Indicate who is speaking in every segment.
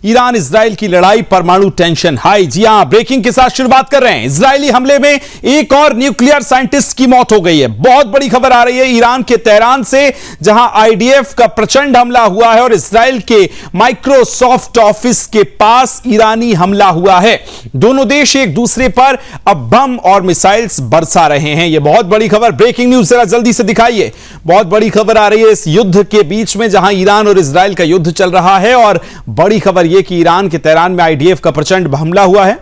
Speaker 1: Iran Israel की लड़ाई, परमाणु टेंशन हाई। जी हां, ब्रेकिंग के साथ शुरुआत कर रहे हैं। इजरायली हमले में एक और न्यूक्लियर साइंटिस्ट की मौत हो गई है। बहुत बड़ी खबर आ रही है ईरान के तेहरान से, जहां आईडीएफ का प्रचंड हमला हुआ है और इजराइल के माइक्रोसॉफ्ट ऑफिस के पास ईरानी हमला हुआ है। दोनों देश एक दूसरे पर अब बम और मिसाइल्स बरसा रहे हैं। यह बहुत बड़ी खबर, ब्रेकिंग न्यूज जरा जल्दी से दिखाइए। बहुत बड़ी खबर आ रही है इस युद्ध के बीच में, जहां ईरान और इजराइल का युद्ध चल रहा है। और बड़ी खबर यह कि ईरान के तेहरान में आईडीएफ का प्रचंड हमला हुआ है।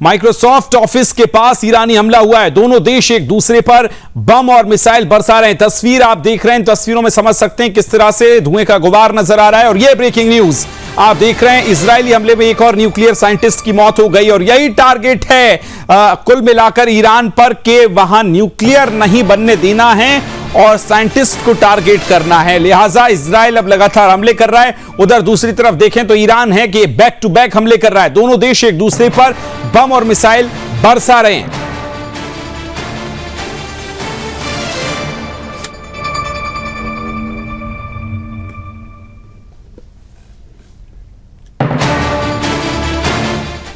Speaker 1: माइक्रोसॉफ्ट ऑफिस के पास ईरानी हमला हुआ है। दोनों देश एक दूसरे पर बम और मिसाइल बरसा रहे हैं। तस्वीर आप देख रहे हैं, तस्वीरों में समझ सकते हैं किस तरह से धुएं का गुबार नजर आ रहा है। और यह ब्रेकिंग न्यूज आप देख रहे हैं, इजरायली हमले में एक और न्यूक्लियर साइंटिस्ट की मौत हो गई और यही टारगेट है कुल मिलाकर ईरान पर कि वहां न्यूक्लियर नहीं बनने देना है और साइंटिस्ट को टारगेट करना है। लिहाजा इजराइल अब लगातार हमले कर रहा है। उधर दूसरी तरफ देखें तो ईरान है कि बैक टू बैक हमले कर रहा है। दोनों देश एक दूसरे पर बम और मिसाइल बरसा रहे हैं।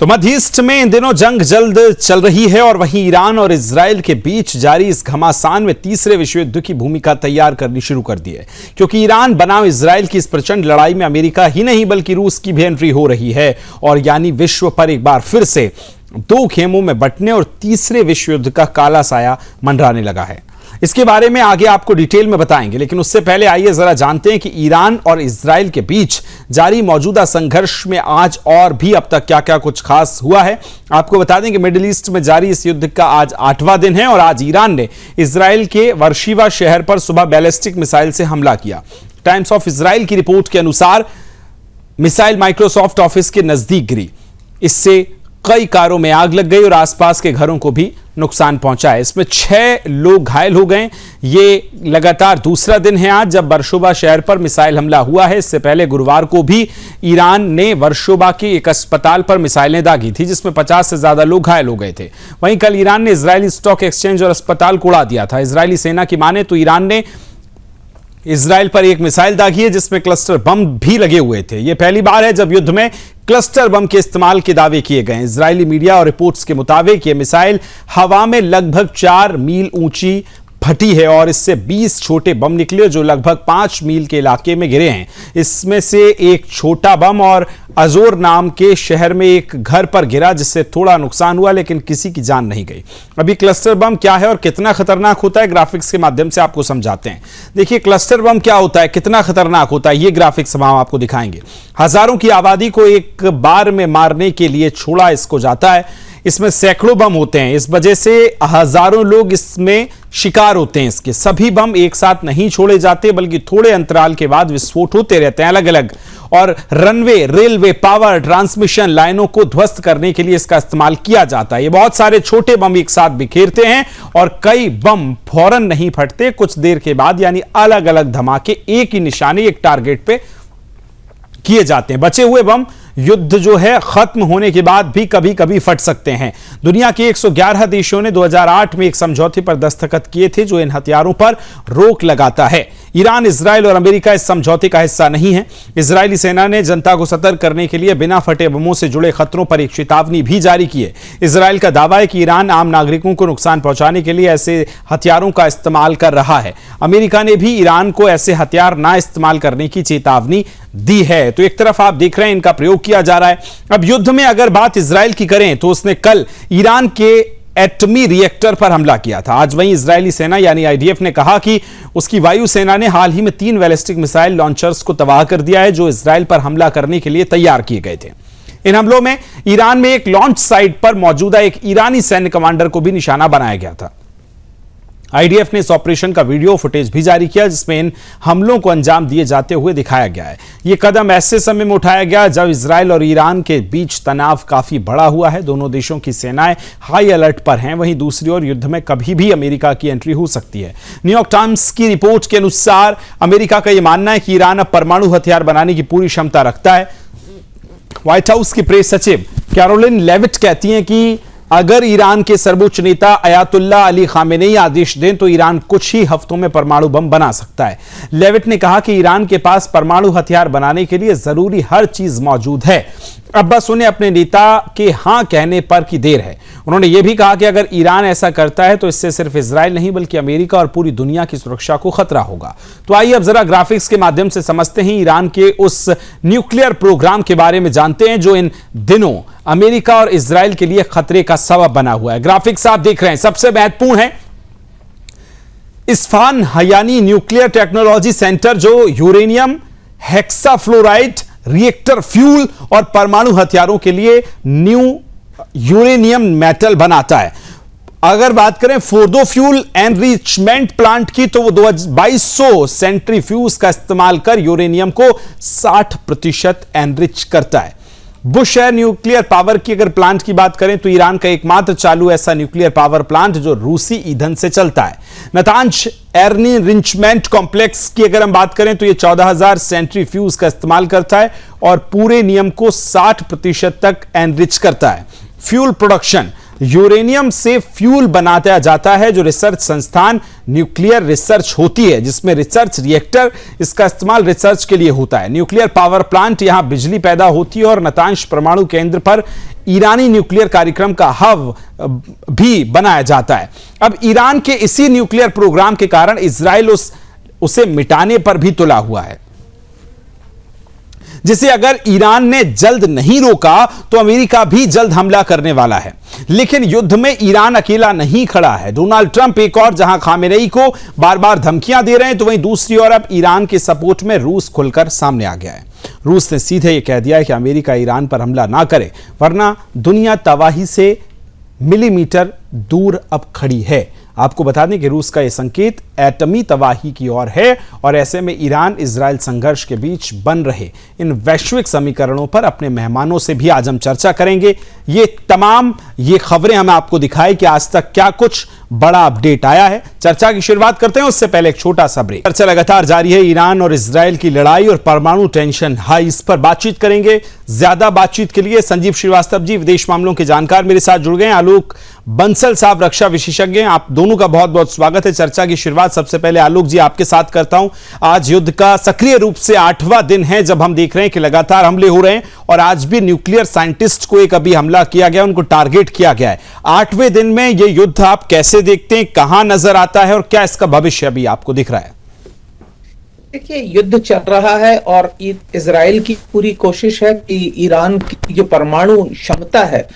Speaker 1: तो मध्य ईस्ट में इन दिनों जंग जल्द चल रही है और वहीं ईरान और इजराइल के बीच जारी इस घमासान में तीसरे विश्व युद्ध की भूमिका तैयार करनी शुरू कर दी है, क्योंकि ईरान बनाम इजराइल की इस प्रचंड लड़ाई में अमेरिका ही नहीं बल्कि रूस की भी एंट्री हो रही है। और यानी विश्व पर एक बार फिर से दो खेमों में बंटने और तीसरे विश्व युद्ध का काला साया मंडराने लगा है। इसके बारे में आगे आपको डिटेल में बताएंगे, लेकिन उससे पहले आइए जरा जानते हैं कि ईरान और इजराइल के बीच जारी मौजूदा संघर्ष में आज और भी अब तक क्या क्या कुछ खास हुआ है। आपको बता दें कि मिडिल ईस्ट में जारी इस युद्ध का आज 8वां दिन है और आज ईरान ने इजराइल के वर्शिवा शहर पर सुबह बैलिस्टिक मिसाइल से हमला किया। टाइम्स ऑफ इजराइल की रिपोर्ट के अनुसार मिसाइल माइक्रोसॉफ्ट ऑफिस के नजदीक गिरी। इससे कई कारों में आग लग गई और आसपास के घरों को भी नुकसान पहुंचा है। इसमें 6 लोग घायल हो गए। ये लगातार दूसरा दिन है आज जब वर्शोवा शहर पर मिसाइल हमला हुआ है। इससे पहले गुरुवार को भी ईरान ने वर्शोवा के एक अस्पताल पर मिसाइलें दागी थी, जिसमें 50 से ज्यादा लोग घायल हो गए थे। वहीं कल ईरान ने इजरायली स्टॉक एक्सचेंज और अस्पताल को उड़ा दिया था। इजरायली सेना की माने तो ईरान ने इजराइल पर एक मिसाइल दागी है जिसमें क्लस्टर बम भी लगे हुए थे। यह पहली बार है जब युद्ध में क्लस्टर बम के इस्तेमाल के दावे किए गए। इजरायली मीडिया और रिपोर्ट्स के मुताबिक यह मिसाइल हवा में लगभग 4 मील ऊंची फटी है और इससे 20 छोटे बम निकले जो लगभग 5 मील के इलाके में गिरे हैं। इसमें से एक छोटा बम और अजोर नाम के शहर में एक घर पर गिरा, जिससे थोड़ा नुकसान हुआ लेकिन किसी की जान नहीं गई। अभी क्लस्टर बम क्या है और कितना खतरनाक होता है, ग्राफिक्स के माध्यम से आपको समझाते हैं। देखिए क्लस्टर बम क्या होता है, कितना खतरनाक होता है, ये ग्राफिक्स हम आपको दिखाएंगे। हजारों की आबादी को एक बार में मारने के लिए छोड़ा इसको जाता है। इसमें सैकड़ों बम होते हैं, इस वजह से हजारों लोग इसमें शिकार होते हैं। इसके सभी बम एक साथ नहीं छोड़े जाते बल्कि थोड़े अंतराल के बाद विस्फोट होते रहते हैं अलग अलग। और रनवे, रेलवे, पावर ट्रांसमिशन लाइनों को ध्वस्त करने के लिए इसका इस्तेमाल किया जाता है। ये बहुत सारे छोटे बम एक साथ बिखेरते हैं और कई बम फौरन नहीं फटते, कुछ देर के बाद, यानी अलग अलग धमाके एक ही निशाने, एक टारगेट पे किए जाते हैं। बचे हुए बम युद्ध जो है खत्म होने के बाद भी कभी कभी फट सकते हैं। दुनिया के 111 देशों ने 2008 में एक समझौते पर दस्तखत किए थे जो इन हथियारों पर रोक लगाता है। ईरान, इजराइल और अमेरिका इस समझौते का हिस्सा नहीं है। इजरायली सेना ने जनता को सतर्क करने के लिए बिना फटे बमों से जुड़े खतरों पर एक चेतावनी भी जारी की है। इजराइल का दावा है कि ईरान आम नागरिकों को नुकसान पहुंचाने के लिए ऐसे हथियारों का इस्तेमाल कर रहा है। अमेरिका ने भी ईरान को ऐसे हथियार ना इस्तेमाल करने की चेतावनी दी है। तो एक तरफ आप देख रहे हैं इनका प्रयोग किया जा रहा है। अब युद्ध में अगर बात इजराइल की करें तो उसने कल ईरान के एटमी रिएक्टर पर हमला किया था। आज वहीं इजरायली सेना यानी आईडीएफ ने कहा कि उसकी वायुसेना ने हाल ही में 3 बैलिस्टिक मिसाइल लॉन्चर्स को तबाह कर दिया है जो इजराइल पर हमला करने के लिए तैयार किए गए थे। इन हमलों में ईरान में एक लॉन्च साइट पर मौजूदा एक ईरानी सैन्य कमांडर को भी निशाना बनाया गया था। आईडीएफ ने इस ऑपरेशन का वीडियो फुटेज भी जारी किया जिसमें इन हमलों को अंजाम दिए जाते हुए दिखाया गया है। यह कदम ऐसे समय में उठाया गया जब इजराइल और ईरान के बीच तनाव काफी बढ़ा हुआ है। दोनों देशों की सेनाएं हाई अलर्ट पर हैं। वहीं दूसरी ओर युद्ध में कभी भी अमेरिका की एंट्री हो सकती है। न्यूयॉर्क टाइम्स की रिपोर्ट के अनुसार अमेरिका का यह मानना है कि ईरान अब परमाणु हथियार बनाने की पूरी क्षमता रखता है। व्हाइट हाउस की प्रेस सचिव कैरोलिन लेविट कहती हैं कि अगर ईरान के सर्वोच्च नेता अयातुल्लाह अली खामेनेई आदेश दें तो ईरान कुछ ही हफ्तों में परमाणु बम बना सकता है। लेविट ने कहा कि ईरान के पास परमाणु हथियार बनाने के लिए जरूरी हर चीज मौजूद है, अब बस उन्हें अपने नेता के हां कहने पर की देर है। उन्होंने यह भी कहा कि अगर ईरान ऐसा करता है तो इससे सिर्फ इजराइल नहीं बल्कि अमेरिका और पूरी दुनिया की सुरक्षा को खतरा होगा। तो आइए अब जरा ग्राफिक्स के माध्यम से समझते हैं ईरान के उस न्यूक्लियर प्रोग्राम के बारे में, जानते हैं जो इन दिनों अमेरिका और इजराइल के लिए खतरे का सबब बना हुआ है। ग्राफिक्स आप देख रहे हैं, सबसे महत्वपूर्ण है इस्फहान हयानी न्यूक्लियर टेक्नोलॉजी सेंटर, जो यूरेनियम हेक्साफ्लोराइड रिएक्टर फ्यूल और परमाणु हथियारों के लिए न्यू यूरेनियम मेटल बनाता है। अगर बात करें फोर्डो फ्यूल एनरिचमेंट प्लांट की तो वो 2200 सेंट्रीफ्यूज का इस्तेमाल कर यूरेनियम को 60% एनरिच करता है। बुशहर न्यूक्लियर पावर की अगर प्लांट की बात करें तो ईरान का एकमात्र चालू ऐसा न्यूक्लियर पावर प्लांट जो रूसी ईंधन से चलता है। नतांज एनरिचमेंट कॉम्प्लेक्स की अगर हम बात करें तो यह 14,000 सेंट्रीफ्यूज का इस्तेमाल करता है और पूरे नियम को 60% तक एनरिच करता है। फ्यूल प्रोडक्शन, यूरेनियम से फ्यूल बनाया जाता है जो रिसर्च संस्थान न्यूक्लियर रिसर्च होती है, जिसमें रिसर्च रिएक्टर इसका इस्तेमाल रिसर्च के लिए होता है। न्यूक्लियर पावर प्लांट यहां बिजली पैदा होती है और नतांश परमाणु केंद्र पर ईरानी न्यूक्लियर कार्यक्रम का हब भी बनाया जाता है। अब ईरान के इसी न्यूक्लियर प्रोग्राम के कारण इजराइल उसे मिटाने पर भी तुला हुआ है, जिसे अगर ईरान ने जल्द नहीं रोका तो अमेरिका भी जल्द हमला करने वाला है। लेकिन युद्ध में ईरान अकेला नहीं खड़ा है। डोनाल्ड ट्रंप एक और जहां खामेनेई को बार बार धमकियां दे रहे हैं तो वहीं दूसरी ओर अब ईरान के सपोर्ट में रूस खुलकर सामने आ गया है। रूस ने सीधे यह कह दिया है कि अमेरिका ईरान पर हमला ना करे वरना दुनिया तबाही से मिलीमीटर दूर अब खड़ी है। आपको बता दें कि रूस का यह संकेत एटमी तबाही की ओर है और ऐसे में ईरान इजराइल संघर्ष के बीच बन रहे इन वैश्विक समीकरणों पर अपने मेहमानों से भी आज हम चर्चा करेंगे। ये खबरें हमें आपको दिखाई कि आज तक क्या कुछ बड़ा अपडेट आया है। चर्चा की शुरुआत करते हैं, उससे पहले एक छोटा सा ब्रेक। चर्चा लगातार जारी है, ईरान और इजराइल की लड़ाई और परमाणु टेंशन हाई, इस पर बातचीत करेंगे। ज्यादा बातचीत के लिए संजीव श्रीवास्तव जी, विदेश मामलों के जानकार, मेरे साथ जुड़ गए। आलोक बंसल साहब, रक्षा विशेषज्ञ, आप दोनों का बहुत बहुत स्वागत है। चर्चा की शुरुआत सबसे पहले आलोक जी आपके साथ करता हूं। आज युद्ध का सक्रिय रूप से 8वां दिन है जब हम देख रहे हैं कि लगातार हमले हो रहे हैं और आज भी न्यूक्लियर साइंटिस्ट को एक अभी हमला किया गया, उनको टारगेट किया गया है। 8वें दिन में यह युद्ध आप कैसे देखते हैं, कहां नजर आता है और क्या इसका भविष्य अभी आपको दिख रहा है?
Speaker 2: देखिए, युद्ध चल रहा है और इजराइल की पूरी कोशिश है कि ईरान की जो परमाणु क्षमता है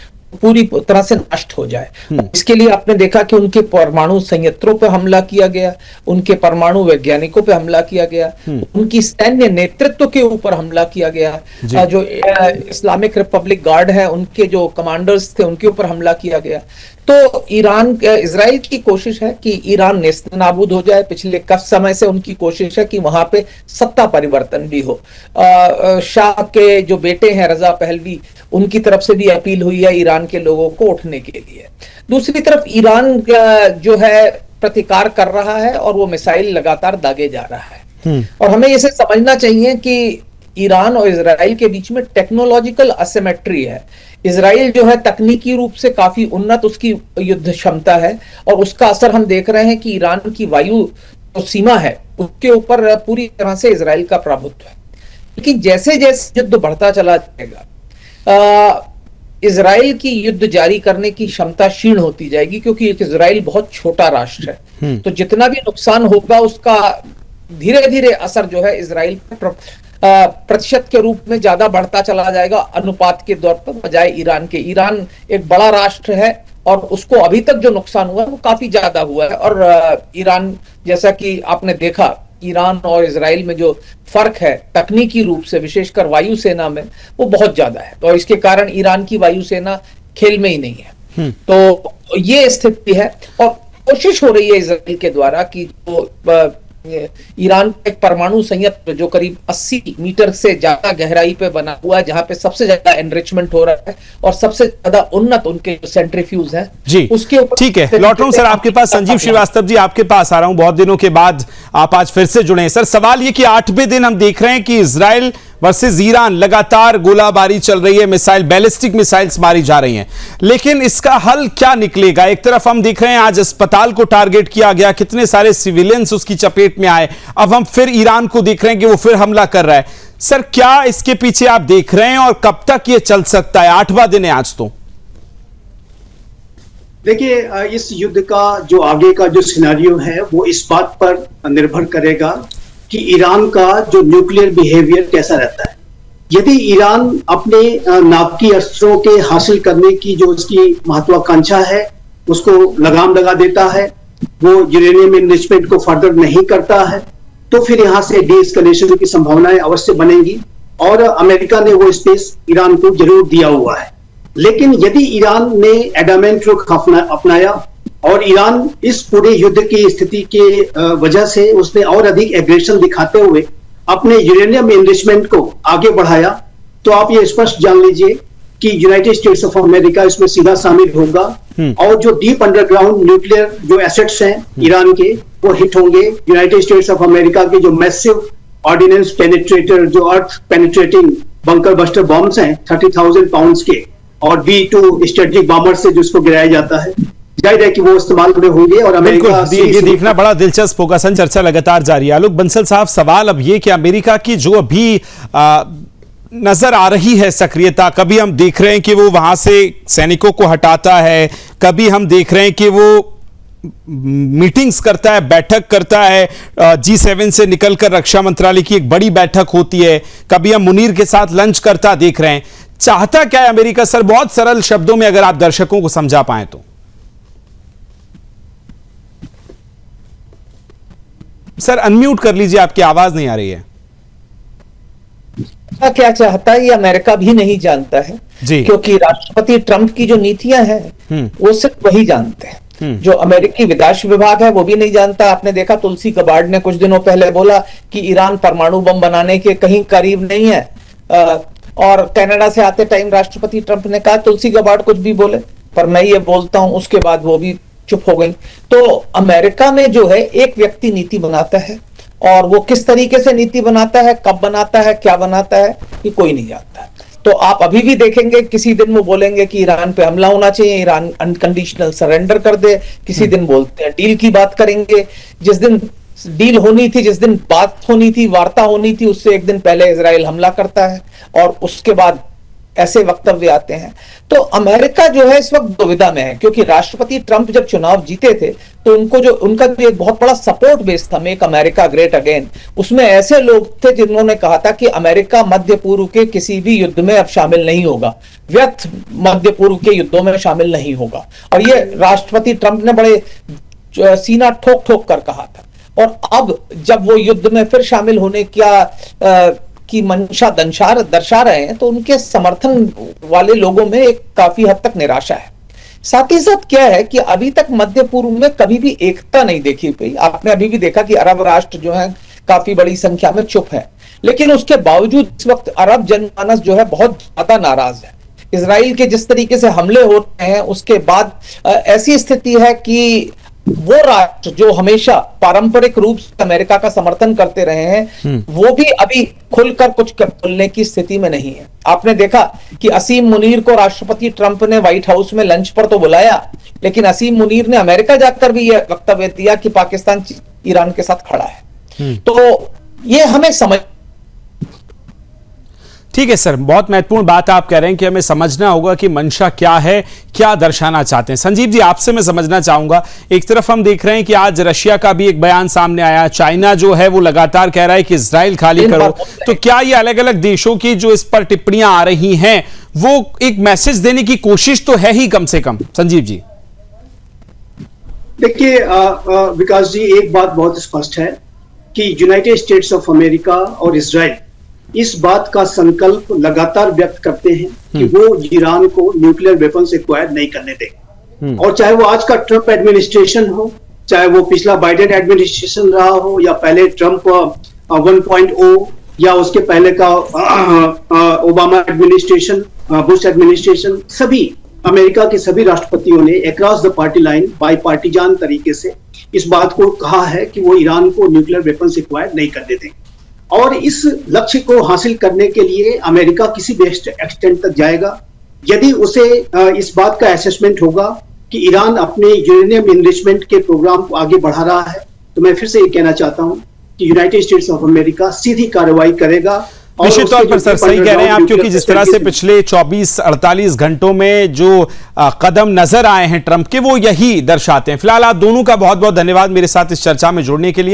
Speaker 2: पूरी तरह से नष्ट हो जाए। इसके लिए आपने देखा कि उनके परमाणु संयंत्रों पर हमला किया गया, उनके परमाणु वैज्ञानिकों पर हमला किया गया, उनकी सैन्य नेतृत्व के ऊपर हमला किया गया, जो इस्लामिक रिपब्लिक गार्ड है उनके जो कमांडर्स थे उनके ऊपर हमला किया गया। तो इजराइल की कोशिश है कि ईरान नेस्तनाबूद हो जाए। पिछले कुछ समय से उनकी कोशिश है कि वहां पे सत्ता परिवर्तन भी हो। शाह के जो बेटे हैं रजा पहलवी, उनकी तरफ से भी अपील हुई है ईरान के लोगों को उठने के लिए। दूसरी तरफ ईरान जो है प्रतिकार कर रहा है और वो मिसाइल लगातार दागे जा रहा है। और हमें इसे समझना चाहिए कि ईरान और इजराइल के बीच में टेक्नोलॉजिकल असिमेट्री है। इजराइल जो है तकनीकी रूप से काफी उन्नत उसकी युद्ध क्षमता है और उसका असर हम देख रहे हैं कि ईरान की वायु जो सीमा है उसके ऊपर पूरी तरह से इजराइल का प्रभुत्व है। लेकिन जैसे जैसे युद्ध बढ़ता चला जाएगा इजराइल की युद्ध जारी करने की क्षमता क्षीण होती जाएगी, क्योंकि इजराइल बहुत छोटा राष्ट्र है। तो जितना भी नुकसान होगा उसका धीरे धीरे असर जो है इजराइल प्रतिशत के रूप में ज्यादा बढ़ता चला जाएगा अनुपात के दौर पर, बजाय ईरान के। ईरान एक बड़ा राष्ट्र है और उसको अभी तक जो नुकसान हुआ है वो काफी ज्यादा हुआ है। और ईरान, जैसा कि आपने देखा, ईरान और इजराइल में जो फर्क है तकनीकी रूप से, विशेषकर वायुसेना में, वो बहुत ज्यादा है। तो इसके कारण ईरान की वायुसेना खेल में ही नहीं है। तो ये स्थिति है और कोशिश हो रही है इजराइल के द्वारा कि जो ईरान का एक परमाणु संयंत्र जो करीब 80 मीटर से ज्यादा गहराई पे बना हुआ है, जहां पे सबसे ज्यादा एनरिचमेंट हो रहा है और सबसे ज्यादा उन्नत उनके जो सेंट्रीफ्यूज हैं जी, उसके ऊपर।
Speaker 1: ठीक है, लौट रहा हूं सर आपके पास। संजीव श्रीवास्तव जी, आपके पास आ रहा हूं। बहुत दिनों के बाद आप आज फिर से जुड़े हैं सर। सवाल ये कि 8वें दिन हम देख रहे हैं कि इजराइल वर्सेस ईरान लगातार गोलाबारी चल रही है, मिसाइल बैलिस्टिक मिसाइल्स मारी जा रही हैं, लेकिन इसका हल क्या निकलेगा? एक तरफ हम देख रहे हैं आज अस्पताल को टारगेट किया गया, कितने सारे सिविलियंस उसकी चपेट में आए, अब हम फिर ईरान को देख रहे हैं कि वो फिर हमला कर रहा है। सर, क्या इसके पीछे आप देख रहे हैं और कब तक ये चल सकता है? 8वां दिन है आज तो।
Speaker 3: देखिए, इस युद्ध का जो आगे का जो सिनेरियो है वो इस बात पर निर्भर करेगा कि ईरान का जो न्यूक्लियर बिहेवियर कैसा रहता है। यदि ईरान अपने नापाकी अस्त्रों के हासिल करने की जो उसकी महत्वाकांक्षा है उसको लगाम लगा देता है, वो यूरेनियम एनरिचमेंट को फर्दर नहीं करता है, तो फिर यहाँ से डीएस्केलेशन की संभावनाएं अवश्य बनेंगी और अमेरिका ने वो स्पेस ईरान को जरूर दिया हुआ है। लेकिन यदि ईरान ने एडामेंट रुख अपनाया और ईरान इस पूरे युद्ध की स्थिति के वजह से उसने और अधिक एग्रेशन दिखाते हुए अपने यूरेनियम एनरिचमेंट को आगे बढ़ाया, तो आप ये स्पष्ट जान लीजिए कि यूनाइटेड स्टेट्स ऑफ अमेरिका इसमें सीधा शामिल होगा और जो डीप अंडरग्राउंड न्यूक्लियर जो एसेट्स हैं ईरान के वो हिट होंगे। यूनाइटेड स्टेट्स ऑफ अमेरिका के जो मैसिव ऑर्डिनेंस पेनिट्रेटर, जो अर्थ पेनिट्रेटिंग बंकर बस्टर बॉम्ब्स हैं 30,000 पाउंड्स के, और B-2 स्ट्रेटेजिक बॉम्बर से जिसको गिराया जाता है, जाहिर है कि वो इस्तेमाल में होंगे। और अमेरिका
Speaker 1: ये देखना बड़ा दिलचस्प होगा। सन चर्चा लगातार जारी है। आलोक बंसल साहब, सवाल अब ये कि अमेरिका की जो अभी नजर आ रही है सक्रियता, कभी हम देख रहे हैं कि वो वहां से सैनिकों को हटाता है, कभी हम देख रहे हैं कि वो मीटिंग्स करता है, बैठक करता है, G7 से निकलकर रक्षा मंत्रालय की एक बड़ी बैठक होती है, कभी हम मुनीर के साथ लंच करता देख रहे हैं। चाहता क्या है अमेरिका? सर, बहुत सरल शब्दों में अगर आप दर्शकों को समझा पाए तो। सर, अनम्यूट कर लीजिए, आपकी आवाज नहीं आ रही है।
Speaker 2: क्या चाहता है ये अमेरिका भी नहीं जानता है जी, क्योंकि राष्ट्रपति ट्रंप की जो नीतियां हैं वो सिर्फ वही जानते हैं। जो अमेरिकी विदेश विभाग है वो भी नहीं जानता। आपने देखा तुलसी गबार्ड ने कुछ दिनों पहले बोला कि ईरान परमाणु बम बनाने के कहीं करीब नहीं है, और कनाडा से आते टाइम राष्ट्रपति ट्रंप ने कहा तुलसी गबार्ड कुछ भी बोले पर मैं ये बोलता हूं, उसके बाद वो भी चुप हो गई। तो अमेरिका में जो है एक व्यक्ति नीति बनाता है और वो किस तरीके से नीति बनाता है, कब बनाता है, क्या बनाता है, ये कोई नहीं जानता। तो आप अभी भी देखेंगे किसी दिन वो बोलेंगे कि ईरान पे हमला होना चाहिए, ईरान अनकंडीशनल सरेंडर कर दे, किसी दिन बोलते हैं डील की बात करेंगे। जिस दिन डील होनी थी, जिस दिन बात होनी थी, वार्ता होनी थी, उससे एक दिन पहले इजराइल हमला करता है और उसके बाद ऐसे वक्तव्य आते हैं। तो अमेरिका जो है इस वक्त दुविधा में है, क्योंकि राष्ट्रपति ट्रंप जब चुनाव जीते थे तो उनका जो एक बहुत बड़ा सपोर्ट बेस था, मेक अमेरिका ग्रेट अगेन, उसमें ऐसे लोग थे जिन्होंने कहा था कि अमेरिका मध्य पूर्व के किसी भी युद्ध में अब शामिल नहीं होगा, व्यर्थ मध्य पूर्व के युद्धों में शामिल नहीं होगा। और ये राष्ट्रपति ट्रंप ने बड़े सीना ठोक ठोक कर कहा था। और अब जब वो युद्ध में फिर शामिल होने की मंशा दर्शा रहे हैं, तो उनके समर्थन वाले लोगों में एक काफी हद तक निराशा है। साथ ही साथ क्या है कि अभी तक मध्य पूर्व में कभी भी एकता नहीं देखी गई। आपने अभी भी देखा कि अरब राष्ट्र जो है काफी बड़ी संख्या में चुप है, लेकिन उसके बावजूद इस वक्त अरब जनमानस जो है बहुत ज्यादा नाराज है। इजराइल के जिस तरीके से हमले हो रहे हैं उसके बाद ऐसी स्थिति है कि वो राष्ट्र जो हमेशा पारंपरिक रूप से अमेरिका का समर्थन करते रहे हैं, वो भी अभी खुलकर कुछ बोलने की स्थिति में नहीं है। आपने देखा कि असीम मुनीर को राष्ट्रपति ट्रंप ने व्हाइट हाउस में लंच पर तो बुलाया, लेकिन असीम मुनीर ने अमेरिका जाकर भी यह वक्तव्य दिया कि पाकिस्तान ईरान के साथ खड़ा है। तो ये हमें समझ
Speaker 1: ठीक है सर, बहुत महत्वपूर्ण बात आप कह रहे हैं कि हमें समझना होगा कि मंशा क्या है, क्या दर्शाना चाहते हैं। संजीव जी, आपसे मैं समझना चाहूंगा, एक तरफ हम देख रहे हैं कि आज रशिया का भी एक बयान सामने आया, चाइना जो है वो लगातार कह रहा है कि इजराइल खाली करो, तो क्या ये अलग अलग देशों की जो इस पर टिप्पणियां आ रही हैं वो एक मैसेज देने की कोशिश तो है ही कम से कम? संजीव जी
Speaker 3: देखिए, विकास जी, एक बात बहुत स्पष्ट है कि यूनाइटेड स्टेट्स ऑफ अमेरिका और इजराइल इस बात का संकल्प लगातार व्यक्त करते हैं कि वो ईरान को न्यूक्लियर वेपन्स एक्वायर नहीं करने देंगे। और चाहे वो आज का ट्रंप एडमिनिस्ट्रेशन हो, चाहे वो पिछला बाइडेन एडमिनिस्ट्रेशन रहा हो, या पहले ट्रंप 1.0, या उसके पहले का ओबामा एडमिनिस्ट्रेशन, बुश एडमिनिस्ट्रेशन, सभी अमेरिका के सभी राष्ट्रपतियों ने across the party line bipartisan तरीके से इस बात को कहा है कि वो ईरान को न्यूक्लियर वेपन्स एक्वायर नहीं करने देंगे। और इस लक्ष्य को हासिल करने के लिए अमेरिका किसी भी एक्सटेंट तक जाएगा। यदि उसे इस बात का असेसमेंट होगा कि ईरान अपने यूरेनियम इनरिचमेंट के प्रोग्राम को आगे बढ़ा रहा है, तो मैं फिर से ये कहना चाहता हूं कि यूनाइटेड स्टेट्स ऑफ अमेरिका सीधी कार्रवाई करेगा।
Speaker 1: निश्चित तौर पर सर सही कह रहे हैं आप, क्योंकि जिस तरह से पिछले 24-48 घंटों में जो कदम नजर आए हैं ट्रंप के, वो यही दर्शाते हैं। फिलहाल आप दोनों का बहुत बहुत धन्यवाद मेरे साथ इस चर्चा में जुड़ने के लिए।